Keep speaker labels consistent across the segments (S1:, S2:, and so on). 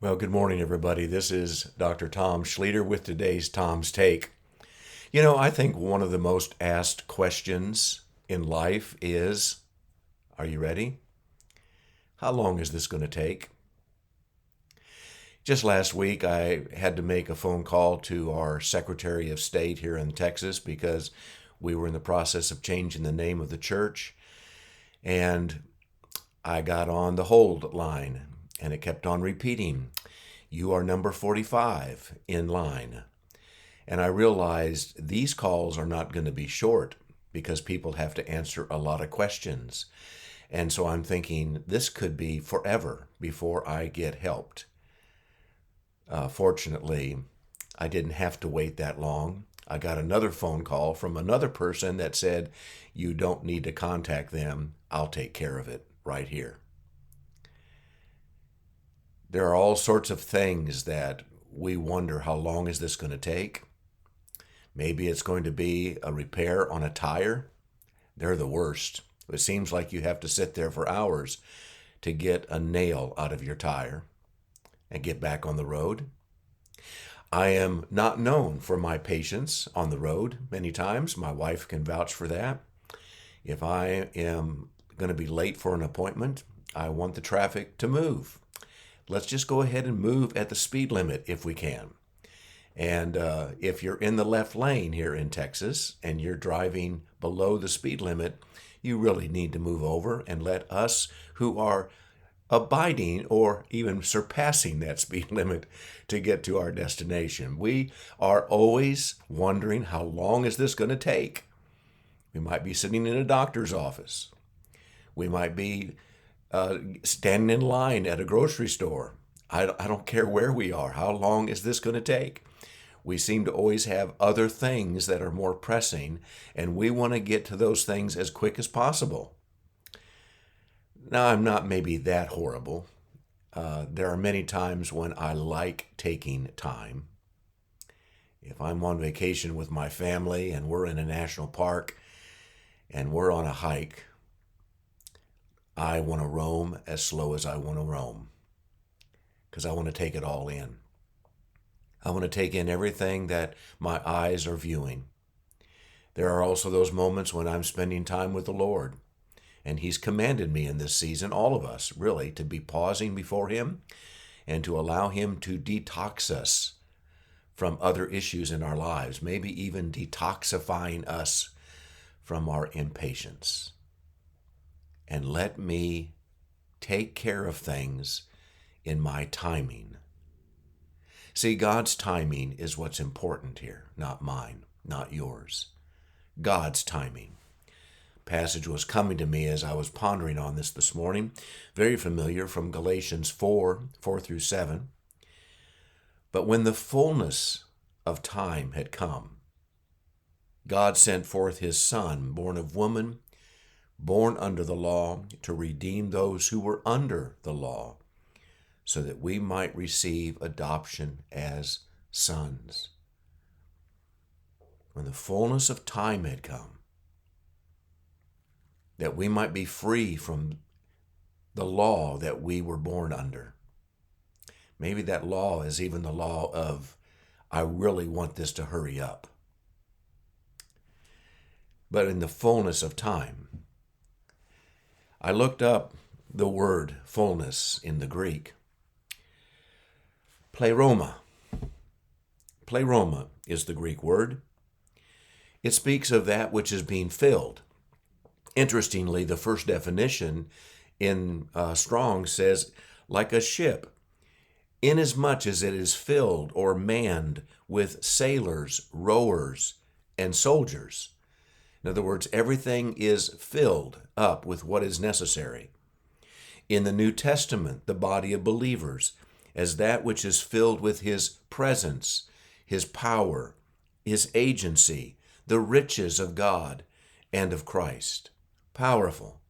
S1: Well, good morning, everybody. This is Dr. Tom Schlueter with today's Tom's Take. I think one of the most asked questions in life is, are you ready? How long is this going to take? Just last week, I had to make a phone call to our Secretary of State here in Texas because we were in the process of changing the name of the church. And I got on the hold line, and it kept on repeating, "You are number 45 in line." And I realized these calls are not going to be short because people have to answer a lot of questions. And so I'm thinking this could be forever before I get helped. Fortunately, I didn't have to wait that long. I got another phone call from another person that said, "You don't need to contact them. I'll take care of it right here." There are all sorts of things that we wonder, how long is this going to take? Maybe it's going to be a repair on a tire. They're the worst. It seems like you have to sit there for hours to get a nail out of your tire and get back on the road. I am not known for my patience on the road many times. My wife can vouch for that. If I am going to be late for an appointment, I want the traffic to move. Let's just go ahead and move at the speed limit if we can. And if you're in the left lane here in Texas and you're driving below the speed limit, you really need to move over and let us who are abiding or even surpassing that speed limit to get to our destination. We are always wondering, how long is this going to take? We might be sitting in a doctor's office. We might be standing in line at a grocery store. I don't care where we are. How long is this going to take? We seem to always have other things that are more pressing, and we want to get to those things as quick as possible. Now, I'm not maybe that horrible. There are many times when I like taking time. If I'm on vacation with my family and we're in a national park and we're on a hike, I want to roam as slow as I want to roam because I want to take it all in. I want to take in everything that my eyes are viewing. There are also those moments when I'm spending time with the Lord, and He's commanded me in this season, all of us really, to be pausing before Him and to allow Him to detox us from other issues in our lives, maybe even detoxifying us from our impatience. And let me take care of things in my timing. See, God's timing is what's important here, not mine, not yours. God's timing. Passage was coming to me as I was pondering on this morning, very familiar from Galatians 4 through 7. But when the fullness of time had come, God sent forth His Son, born of woman, born under the law, to redeem those who were under the law, so that we might receive adoption as sons. When the fullness of time had come, that we might be free from the law that we were born under. Maybe that law is even the law of, I really want this to hurry up. But in the fullness of time, I looked up the word fullness in the Greek. Pleroma. Pleroma is the Greek word. It speaks of that which is being filled. Interestingly, the first definition in Strong says, like a ship, inasmuch as it is filled or manned with sailors, rowers, and soldiers. In other words, everything is filled up with what is necessary. In the New Testament, the body of believers as that which is filled with His presence, His power, His agency, the riches of God and of Christ. Powerful.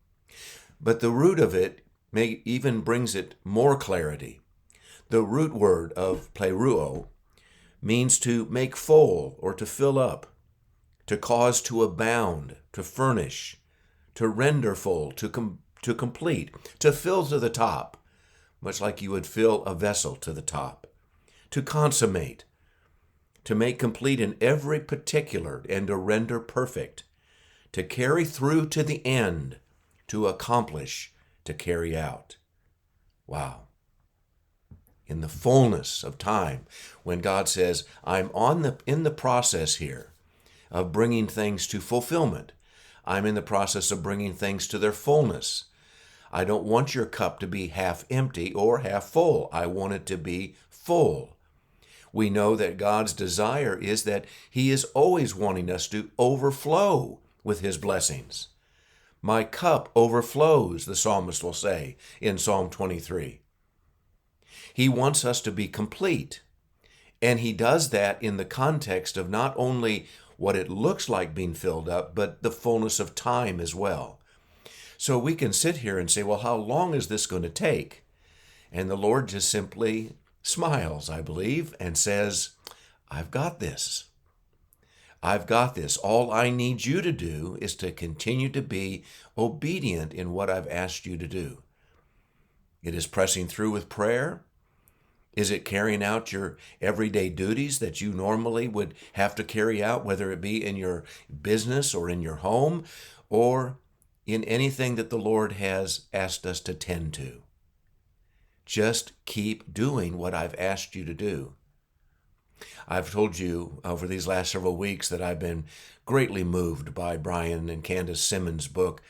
S1: But the root of it even brings it more clarity. The root word of pleroo means to make full or to fill up, to cause to abound, to furnish, to render full, to complete, to fill to the top, much like you would fill a vessel to the top, to consummate, to make complete in every particular, and to render perfect, to carry through to the end, to accomplish, to carry out. Wow. In the fullness of time, when God says, I'm in the process here of bringing things to fulfillment. I'm in the process of bringing things to their fullness. I don't want your cup to be half empty or half full. I want it to be full. We know that God's desire is that He is always wanting us to overflow with His blessings. My cup overflows, the psalmist will say in Psalm 23. He wants us to be complete, and He does that in the context of not only what it looks like being filled up, but the fullness of time as well. So we can sit here and say, well, how long is this going to take? And the Lord just simply smiles, I believe, and says, I've got this. I've got this. All I need you to do is to continue to be obedient in what I've asked you to do. It is pressing through with prayer. Is it carrying out your everyday duties that you normally would have to carry out, whether it be in your business or in your home or in anything that the Lord has asked us to tend to? Just keep doing what I've asked you to do. I've told you over these last several weeks that I've been greatly moved by Brian and Candace Simmons' book,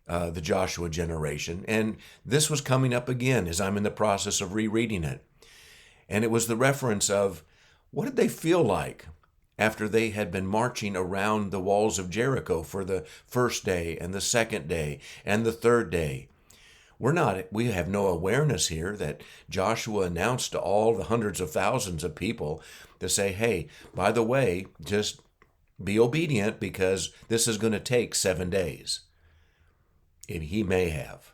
S1: The Joshua Generation. And this was coming up again as I'm in the process of rereading it. And it was the reference of, what did they feel like after they had been marching around the walls of Jericho for the first day and the second day and the third day? We have no awareness here that Joshua announced to all the hundreds of thousands of people to say, hey, by the way, just be obedient because this is going to take 7 days. And he may have.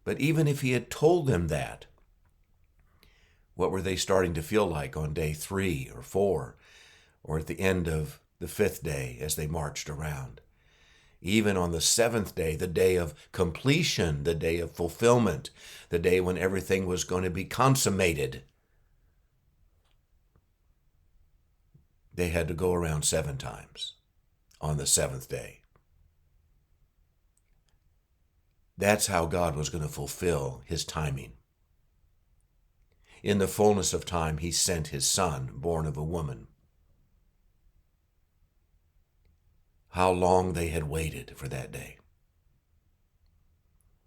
S1: But even if he had told them that, what were they starting to feel like on day 3 or 4 or at the end of the 5th day as they marched around? Even on the 7th day, the day of completion, the day of fulfillment, the day when everything was going to be consummated, they had to go around 7 times on the 7th day. That's how God was going to fulfill His timing. In the fullness of time, He sent His Son, born of a woman. How long they had waited for that day.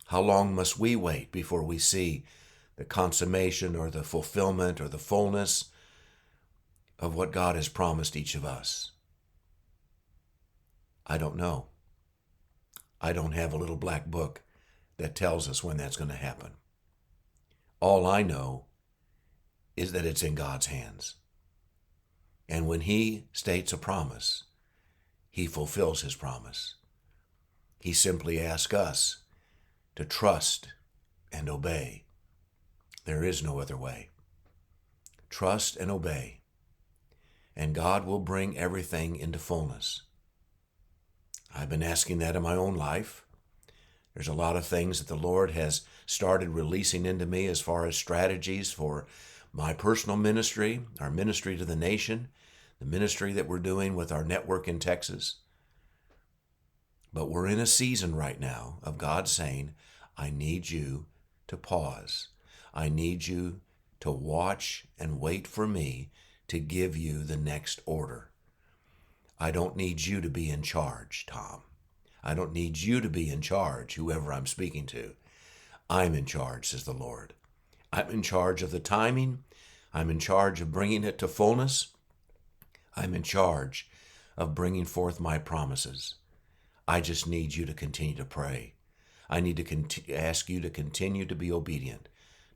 S1: How long must we wait before we see the consummation or the fulfillment or the fullness of what God has promised each of us? I don't know. I don't have a little black book that tells us when that's going to happen. All I know is that it's in God's hands. And when He states a promise, He fulfills His promise. He simply asks us to trust and obey. There is no other way. Trust and obey, and God will bring everything into fullness. I've been asking that in my own life. There's a lot of things that the Lord has started releasing into me as far as strategies for my personal ministry, our ministry to the nation, the ministry that we're doing with our network in Texas. But we're in a season right now of God saying, I need you to pause. I need you to watch and wait for me to give you the next order. I don't need you to be in charge, Tom. I don't need you to be in charge, whoever I'm speaking to. I'm in charge, says the Lord. I'm in charge of the timing. I'm in charge of bringing it to fullness. I'm in charge of bringing forth my promises. I just need you to continue to pray. I need to ask you to continue to be obedient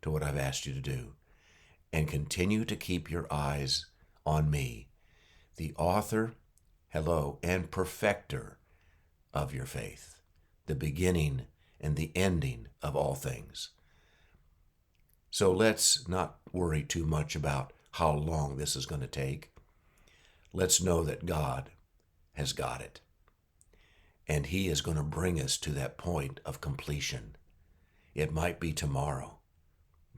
S1: to what I've asked you to do. And continue to keep your eyes on me, the author, and perfecter of your faith, the beginning and the ending of all things. So let's not worry too much about how long this is going to take. Let's know that God has got it. And He is going to bring us to that point of completion. It might be tomorrow.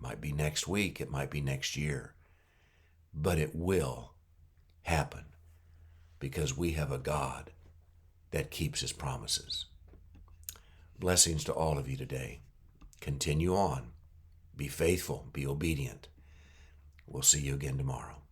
S1: Might be next week, it might be next year, but it will happen because we have a God that keeps his promises. Blessings to all of you today. Continue on. Be faithful. Be obedient. We'll see you again tomorrow.